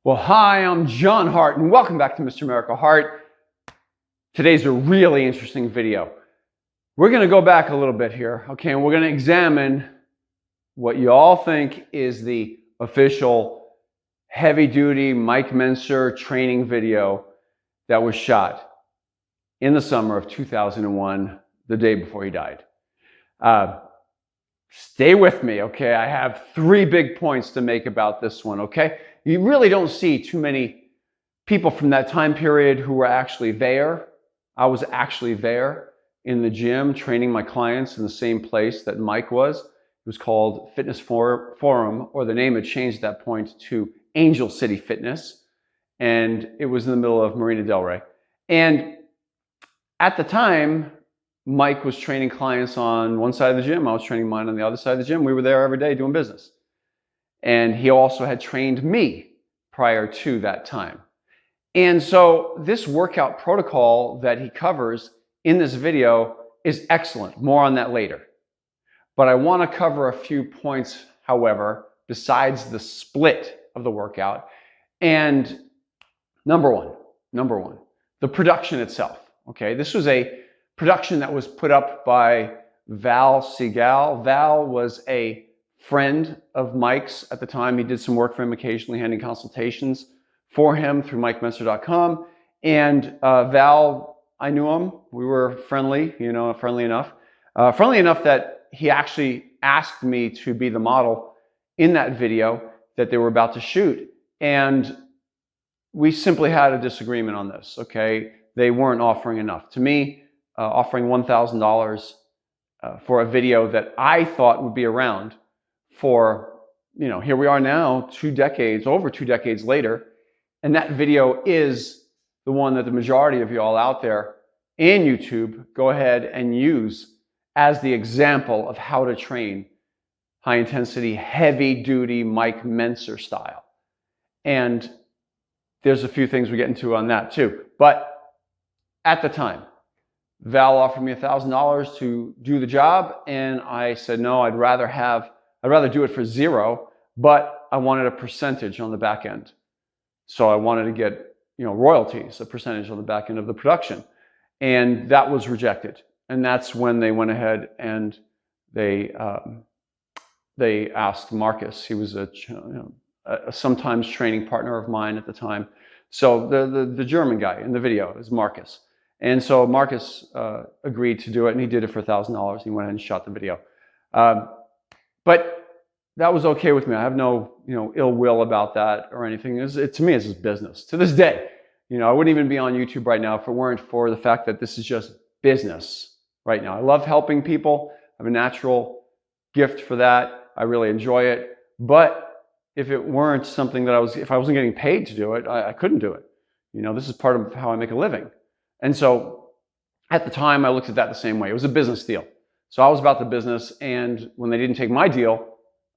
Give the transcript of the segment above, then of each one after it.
Well, hi, I'm John Hart, and welcome back to Mr. America Heart. Today's a really interesting video. We're going to go back a little bit here, okay, and we're going to examine what you all think is the official heavy-duty Mike Mentzer training video that was shot in the summer of 2001, the day before he died. Stay with me, okay? I have 3 big points to make about this one, okay? You really don't see too many people from that time period who were actually there. I was actually there in the gym training my clients in the same place that Mike was. It was called Fitness Forum, or the name had changed at that point to Angel City Fitness. And it was in the middle of Marina Del Rey. And at the time, Mike was training clients on one side of the gym. I was training mine on the other side of the gym. We were there every day doing business. And he also had trained me prior to that time. And so this workout protocol that he covers in this video is excellent. More on that later. But I want to cover a few points, however, besides the split of the workout. And number one, the production itself. Okay, this was a production that was put up by Val Segal. Val was a friend of Mike's at the time. He did some work for him occasionally, handing consultations for him through MikeMentzer.com. And Val, I knew him. We were friendly, friendly enough. Friendly enough that he actually asked me to be the model in that video that they were about to shoot. And we simply had a disagreement on this, okay? They weren't offering enough. To me, offering $1,000 for a video that I thought would be around for, here we are now, over 2 decades later, and that video is the one that the majority of y'all out there in YouTube go ahead and use as the example of how to train high-intensity, heavy-duty Mike Mentzer style. And there's a few things we get into on that too. But at the time, Val offered me $1,000 to do the job, and I said no. I'd rather do it for $0, but I wanted a percentage on the back end. So I wanted to get royalties, a percentage on the back end of the production, and that was rejected. And that's when they went ahead and they asked Marcus. He was a sometimes training partner of mine at the time. So the German guy in the video is Marcus. And so Marcus agreed to do it, and he did it for $1,000. He went ahead and shot the video. But that was okay with me. I have no ill will about that or anything. To me, it's just business. To this day, I wouldn't even be on YouTube right now if it weren't for the fact that this is just business right now. I love helping people. I have a natural gift for that. I really enjoy it. But if it weren't something that if I wasn't getting paid to do it, I couldn't do it. This is part of how I make a living. And so at the time, I looked at that the same way. It was a business deal. So I was about the business, and when they didn't take my deal,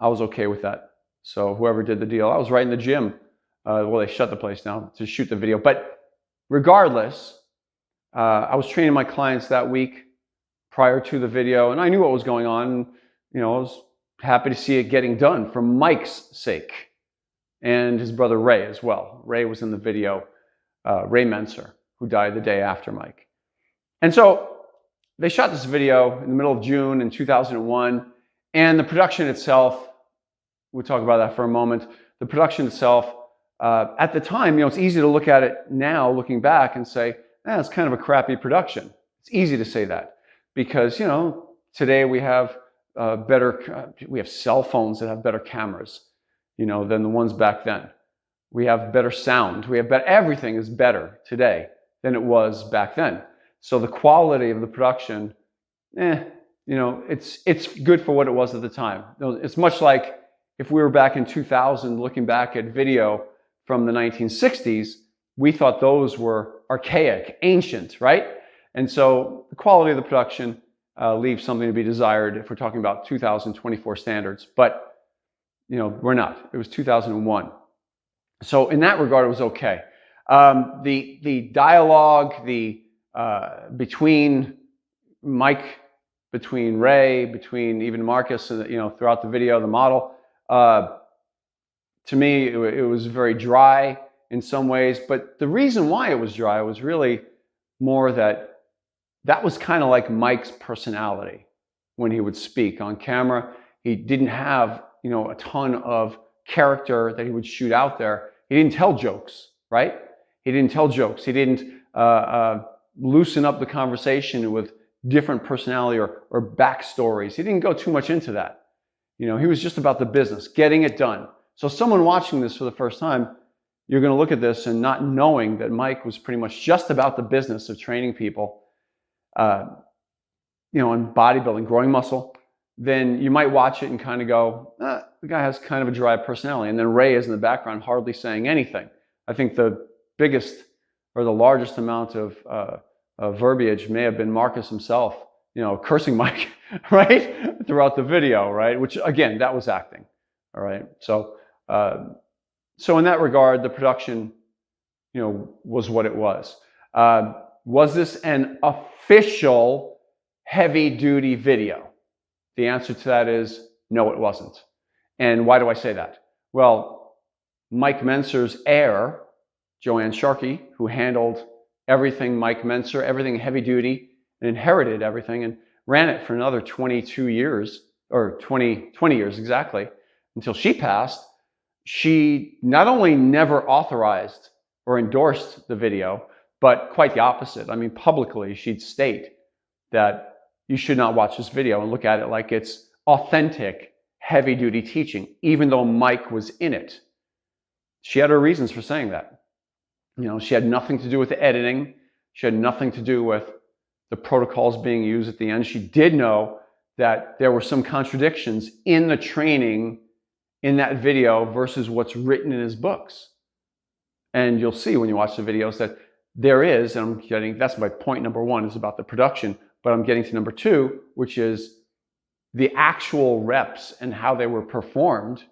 I was okay with that. So whoever did the deal, I was right in the gym. Well, they shut the place down to shoot the video. But regardless, I was training my clients that week prior to the video, and I knew what was going on. I was happy to see it getting done for Mike's sake and his brother Ray as well. Ray was in the video, Ray Mentzer, who died the day after Mike. And so they shot this video in the middle of June in 2001, and the production itself, we'll talk about that for a moment. The production itself, at the time, it's easy to look at it now, looking back, and say, it's kind of a crappy production. It's easy to say that because, today we have we have cell phones that have better cameras, than the ones back then. We have better sound. Everything is better today than it was back then. So the quality of the production, it's good for what it was at the time. It's much like if we were back in 2000 looking back at video from the 1960s, we thought those were archaic, ancient, right? And so the quality of the production leaves something to be desired if we're talking about 2024 standards. But, we're not. It was 2001. So in that regard, it was okay. The dialogue, between Mike, between Ray, between even Marcus, throughout the video, the model, To me, it was very dry in some ways, but the reason why it was dry was really more that was kind of like Mike's personality when he would speak on camera. He didn't have, a ton of character that he would shoot out there. He didn't tell jokes, right? He didn't tell jokes. He didn't loosen up the conversation with different personality or backstories. He didn't go too much into that. He was just about the business, getting it done. So someone watching this for the first time, you're going to look at this and not knowing that Mike was pretty much just about the business of training people, in bodybuilding, growing muscle, then you might watch it and kind of go, the guy has kind of a dry personality. And then Ray is in the background hardly saying anything. I think the biggest or the largest amount of verbiage may have been Marcus himself, cursing Mike, right? Throughout the video, right? Which again, that was acting, all right? So in that regard, the production, was what it was. Was this an official heavy-duty video? The answer to that is no, it wasn't. And why do I say that? Well, Mike Mentzer's heir, Joanne Sharkey, who handled everything Mike Mentzer, everything heavy-duty, and inherited everything, and ran it for another 22 years, or 20 years exactly, until she passed. She not only never authorized or endorsed the video, but quite the opposite. I mean, publicly, she'd state that you should not watch this video and look at it like it's authentic, heavy-duty teaching, even though Mike was in it. She had her reasons for saying that. She had nothing to do with the editing. She had nothing to do with the protocols being used at the end. She did know that there were some contradictions in the training in that video versus what's written in his books. And you'll see when you watch the videos that there is, and that's my point number one, is about the production, but I'm getting to number two, which is the actual reps and how they were performed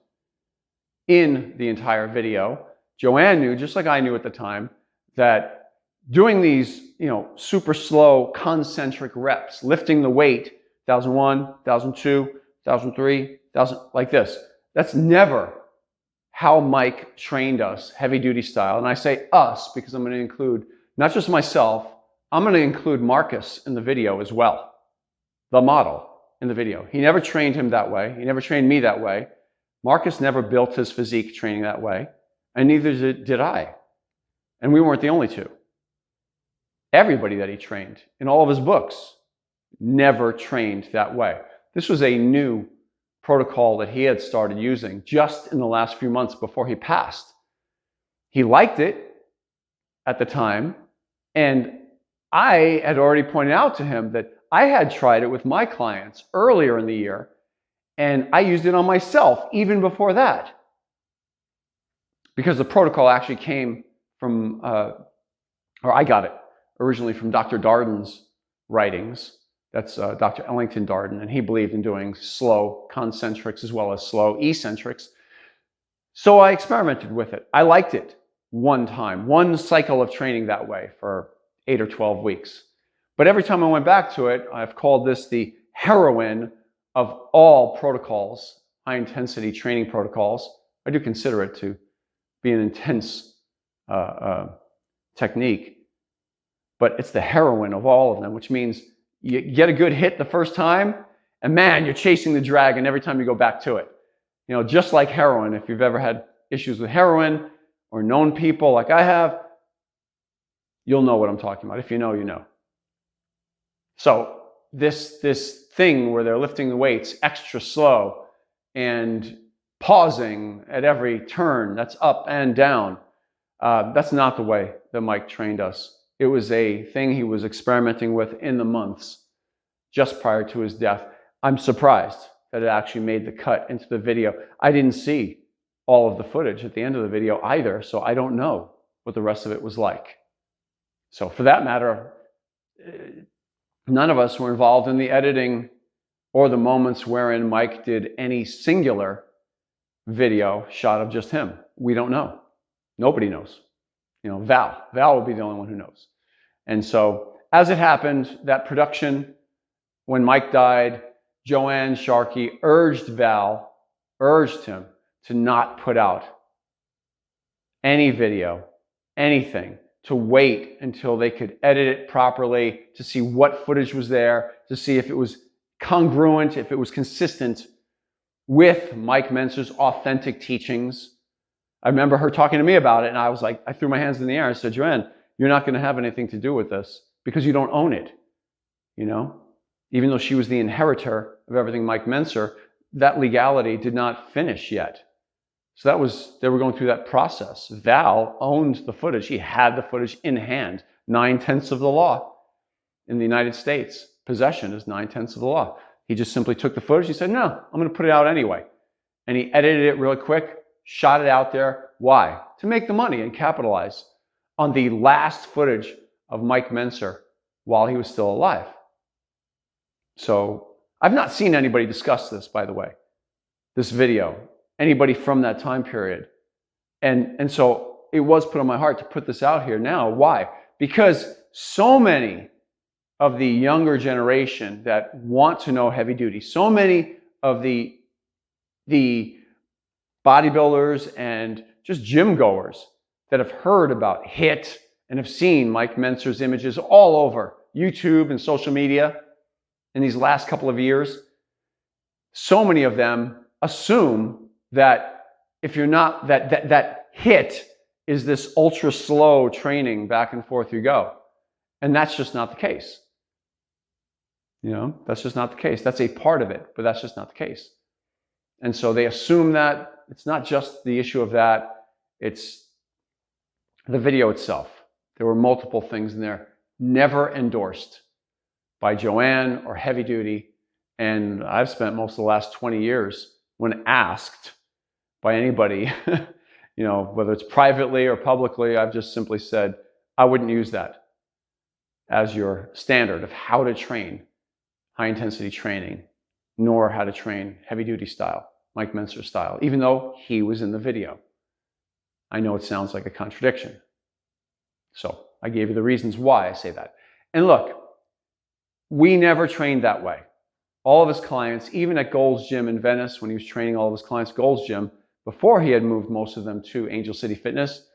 in the entire video. Joanne knew, just like I knew at the time, that doing these, super slow concentric reps, lifting the weight, 1001, 1002, 1003, 1000, like this, that's never how Mike trained us, heavy-duty style. And I say us because I'm going to include not just myself, I'm going to include Marcus in the video as well, the model in the video. He never trained him that way. He never trained me that way. Marcus never built his physique training that way, and neither did I. And we weren't the only two. Everybody that he trained in all of his books never trained that way. This was a new protocol that he had started using just in the last few months before he passed. He liked it at the time, and I had already pointed out to him that I had tried it with my clients earlier in the year, and I used it on myself even before that, because the protocol actually came from, or I got it originally from Dr. Darden's writings. That's Dr. Ellington Darden, and he believed in doing slow concentrics as well as slow eccentrics. So I experimented with it. I liked it one time, one cycle of training that way for 8 or 12 weeks. But every time I went back to it, I've called this the heroin of all protocols, high-intensity training protocols. I do consider it to be an intense technique, but it's the heroin of all of them, which means you get a good hit the first time, and man, you're chasing the dragon every time you go back to it. Just like heroin, if you've ever had issues with heroin or known people like I have, you'll know what I'm talking about. If you know, you know. So this thing where they're lifting the weights extra slow and pausing at every turn, that's up and down, that's not the way that Mike trained us. It was a thing he was experimenting with in the months just prior to his death. I'm surprised that it actually made the cut into the video. I didn't see all of the footage at the end of the video either, so I don't know what the rest of it was like. So for that matter, none of us were involved in the editing or the moments wherein Mike did any singular video shot of just him. We don't know. Nobody knows. Val would be the only one who knows. And so as it happened, that production, when Mike died, Joanne Sharkey urged him to not put out any video, anything, to wait until they could edit it properly, to see what footage was there, to see if it was congruent, if it was consistent with Mike Mentzer's authentic teachings. I remember her talking to me about it, and I was like, I threw my hands in the air. I said, Joanne, you're not going to have anything to do with this because you don't own it. You know, even though she was the inheritor of everything Mike Mentzer, that legality did not finish yet. So they were going through that process. Val owned the footage. He had the footage in hand. 9/10 of the law in the United States. Possession is 9/10 of the law. He just simply took the footage. He said, no, I'm going to put it out anyway. And he edited it really quick, shot it out there. Why? To make the money and capitalize on the last footage of Mike Mentzer while he was still alive. So I've not seen anybody discuss this, by the way, this video, anybody from that time period. And so it was put on my heart to put this out here now. Why? Because so many of the younger generation that want to know heavy duty, so many of the bodybuilders and just gym goers that have heard about HIT and have seen Mike Mentzer's images all over YouTube and social media in these last couple of years, so many of them assume that if you're not, that HIT is this ultra slow training back and forth you go. And that's just not the case. You know, that's just not the case. That's a part of it, but that's just not the case. And so they assume that it's not just the issue of that, it's the video itself. There were multiple things in there, never endorsed by Joanne or Heavy Duty. And I've spent most of the last 20 years, when asked by anybody, you know, whether it's privately or publicly, I've just simply said, I wouldn't use that as your standard of how to train high intensity training, nor how to train heavy duty style, Mike Mentzer style, even though he was in the video. I know it sounds like a contradiction. So I gave you the reasons why I say that. And look, we never trained that way. All of his clients, even at Gold's Gym in Venice, when he was training all of his clients at Gold's Gym, before he had moved most of them to Angel City Fitness,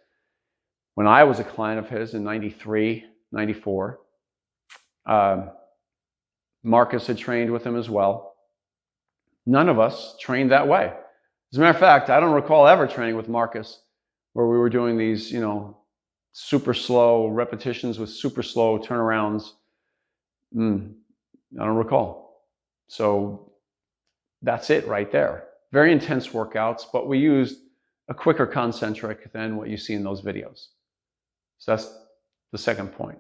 when I was a client of his in 93, 94, Marcus had trained with him as well. None of us trained that way. As a matter of fact, I don't recall ever training with Marcus where we were doing these, you know, super slow repetitions with super slow turnarounds. I don't recall. So that's it right there. Very intense workouts, but we used a quicker concentric than what you see in those videos. So that's the second point.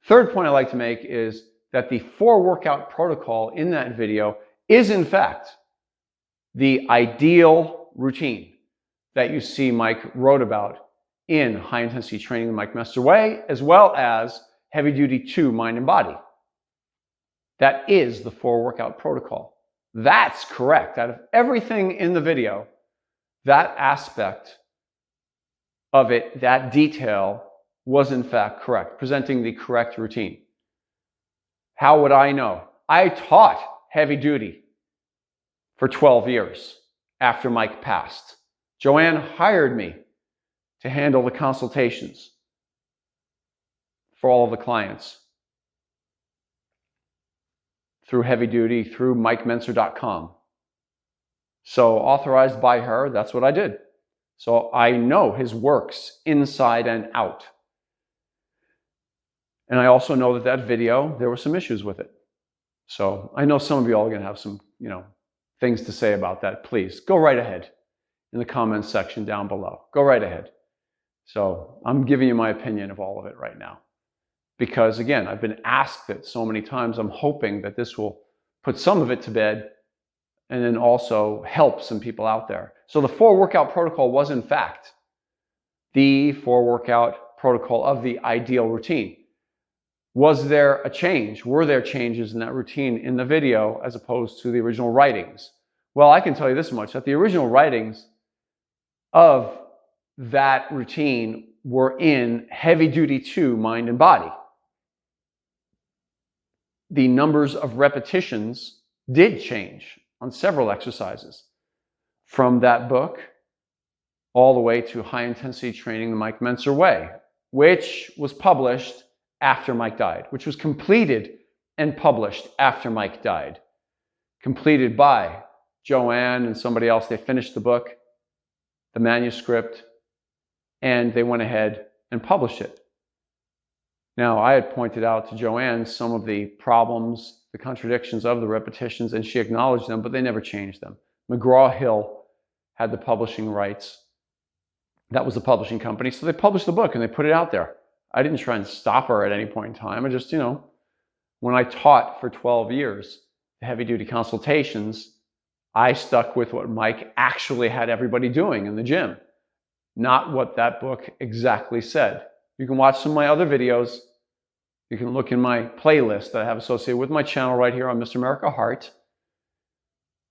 Third point I like to make is that the 4-workout protocol in that video is in fact the ideal routine that you see Mike wrote about in High Intensity Training the Mike Mentzer Way, as well as Heavy Duty 2 Mind and Body. That is the 4-workout protocol. That's correct. Out of everything in the video, that aspect of it, that detail, was in fact correct, presenting the correct routine. How would I know? I taught heavy duty for 12 years after Mike passed. Joanne hired me to handle the consultations for all of the clients through Heavy Duty, through MikeMentzer.com. So authorized by her, that's what I did. So I know his works inside and out. And I also know that that video, there were some issues with it. So I know some of you all are going to have some, you know, things to say about that. Please go right ahead in the comments section down below. Go right ahead. So I'm giving you my opinion of all of it right now. Because again, I've been asked it so many times. I'm hoping that this will put some of it to bed and then also help some people out there. So the 4-workout protocol was in fact the 4-workout protocol of the ideal routine. Was there a change? Were there changes in that routine in the video as opposed to the original writings? Well, I can tell you this much, that the original writings of that routine were in Heavy Duty 2 Mind and Body. The numbers of repetitions did change on several exercises from that book all the way to high intensity training, the Mike Mentzer Way, which was published after Mike died, which was completed and published after Mike died. Completed by Joanne and somebody else. They finished the book, the manuscript, and they went ahead and published it. Now, I had pointed out to Joanne some of the problems, the contradictions of the repetitions, and she acknowledged them, but they never changed them. McGraw-Hill had the publishing rights. That was the publishing company. So they published the book and they put it out there. I didn't try and stop her at any point in time. I just, when I taught for 12 years, heavy-duty consultations, I stuck with what Mike actually had everybody doing in the gym, not what that book exactly said. You can watch some of my other videos. You can look in my playlist that I have associated with my channel right here on Mr America Heart.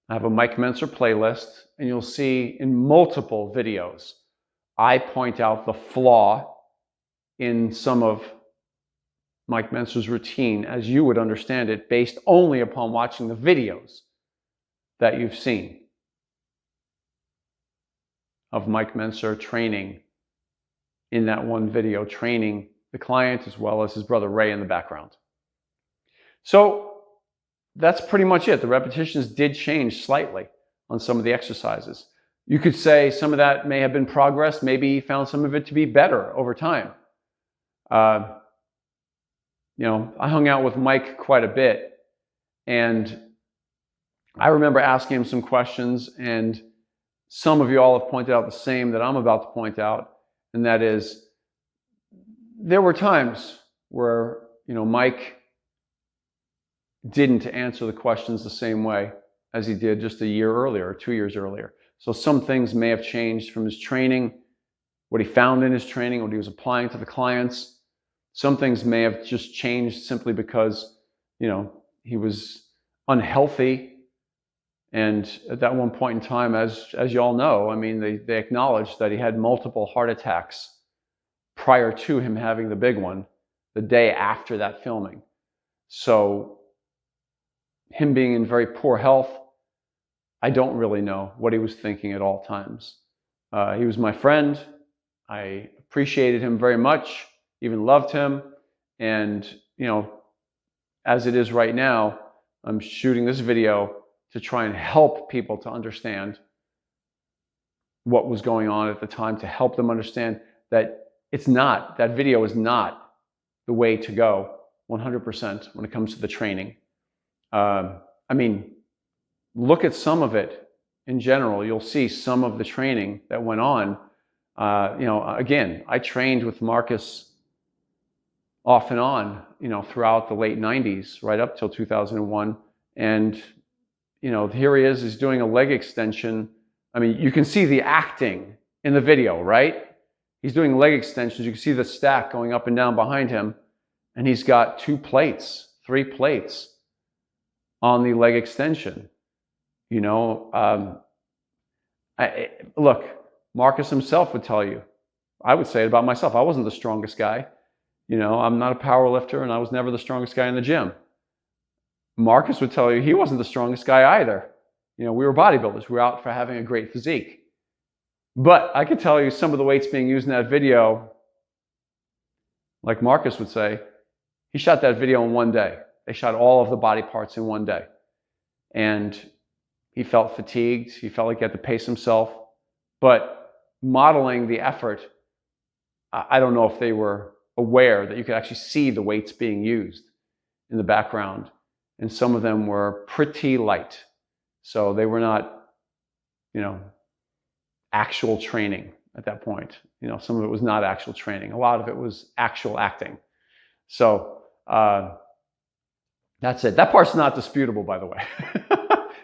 I have a Mike Mentzer playlist, and you'll see in multiple videos, I point out the flaw in some of Mike Mentzer's routine as you would understand it based only upon watching the videos that you've seen of Mike Mentzer training in that one video, training the client as well as his brother Ray in the background. So that's pretty much it. The repetitions did change slightly on some of the exercises. You could say some of that may have been progress. Maybe he found some of it to be better over time. I hung out with Mike quite a bit, and I remember asking him some questions, and some of you all have pointed out the same that I'm about to point out, and that is, there were times where, Mike didn't answer the questions the same way as he did just a year earlier or 2 years earlier. So some things may have changed from his training, what he found in his training, what he was applying to the clients. Some things may have just changed simply because, he was unhealthy. And at that one point in time, as you all know, they acknowledged that he had multiple heart attacks prior to him having the big one, the day after that filming. So him being in very poor health, I don't really know what he was thinking at all times. He was my friend. I appreciated him very much, even loved him. And, as it is right now, I'm shooting this video to try and help people to understand what was going on at the time, to help them understand that that video is not the way to go 100% when it comes to the training. Look at some of it in general. You'll see some of the training that went on. Again, I trained with Marcus off and on, throughout the late 90s, right up till 2001. And, here he is, he's doing a leg extension. You can see the acting in the video, right? He's doing leg extensions. You can see the stack going up and down behind him. And he's got 3 plates on the leg extension. Look, Marcus himself would tell you, I would say it about myself, I wasn't the strongest guy. I'm not a power lifter, and I was never the strongest guy in the gym. Marcus would tell you he wasn't the strongest guy either. We were bodybuilders. We were out for having a great physique. But I could tell you some of the weights being used in that video, like Marcus would say, he shot that video in one day. They shot all of the body parts in one day. And he felt fatigued. He felt like he had to pace himself. But modeling the effort, I don't know if they were aware that you could actually see the weights being used in the background. And some of them were pretty light. So they were not, actual training at that point. Some of it was not actual training. A lot of it was actual acting. So that's it. That part's not disputable, by the way.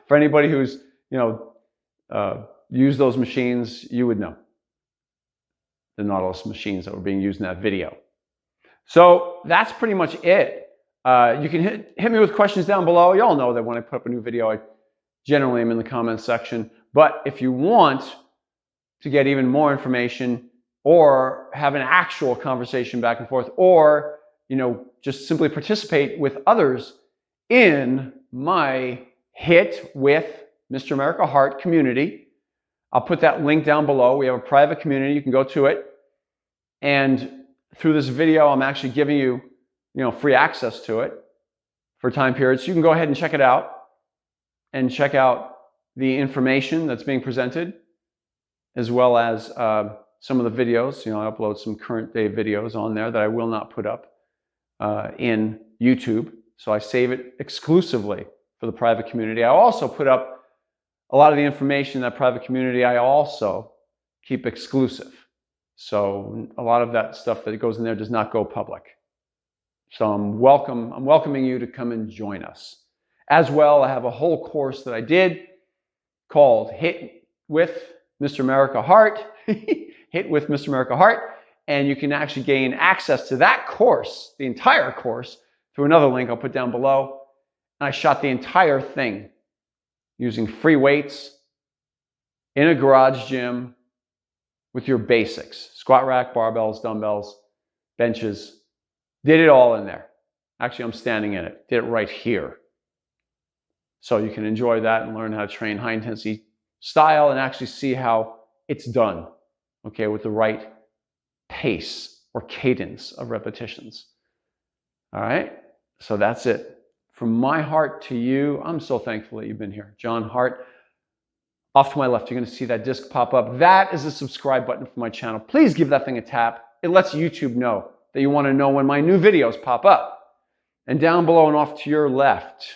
For anybody who's, used those machines, you would know. The Nautilus machines that were being used in that video. So that's pretty much it. You can hit me with questions down below. You all know that when I put up a new video, I generally am in the comments section. But if you want to get even more information or have an actual conversation back and forth, or just simply participate with others in my HIT with Mr America Heart community, I'll put that link down below. We have a private community. You can go to it. And through this video, I'm actually giving you, free access to it for time periods. So you can go ahead and check it out and check out the information that's being presented, as well as some of the videos. I upload some current day videos on there that I will not put up in YouTube. So I save it exclusively for the private community. I also put up a lot of the information in that private community. I also keep exclusive. So a lot of that stuff that goes in there does not go public. So I'm welcoming you to come and join us. As well, I have a whole course that I did called Hit with Mr. America Heart. Hit with Mr. America Heart. And you can actually gain access to that course, the entire course, through another link I'll put down below. And I shot the entire thing using free weights in a garage gym with your basics. Squat rack, barbells, dumbbells, benches. Did it all in there. Actually, I'm standing in it. Did it right here. So you can enjoy that and learn how to train high intensity style and actually see how it's done, okay, with the right pace or cadence of repetitions. All right, so that's it. From my heart to you, I'm so thankful that you've been here. John Hart. Off to my left, you're going to see that disc pop up. That is the subscribe button for my channel. Please give that thing a tap. It lets YouTube know that you want to know when my new videos pop up. And down below and off to your left,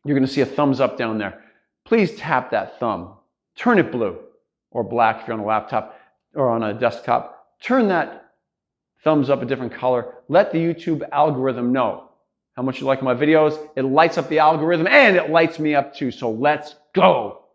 you're going to see a thumbs up down there. Please tap that thumb. Turn it blue or black if you're on a laptop or on a desktop. Turn that thumbs up a different color. Let the YouTube algorithm know how much you like my videos. It lights up the algorithm and it lights me up too. So let's go.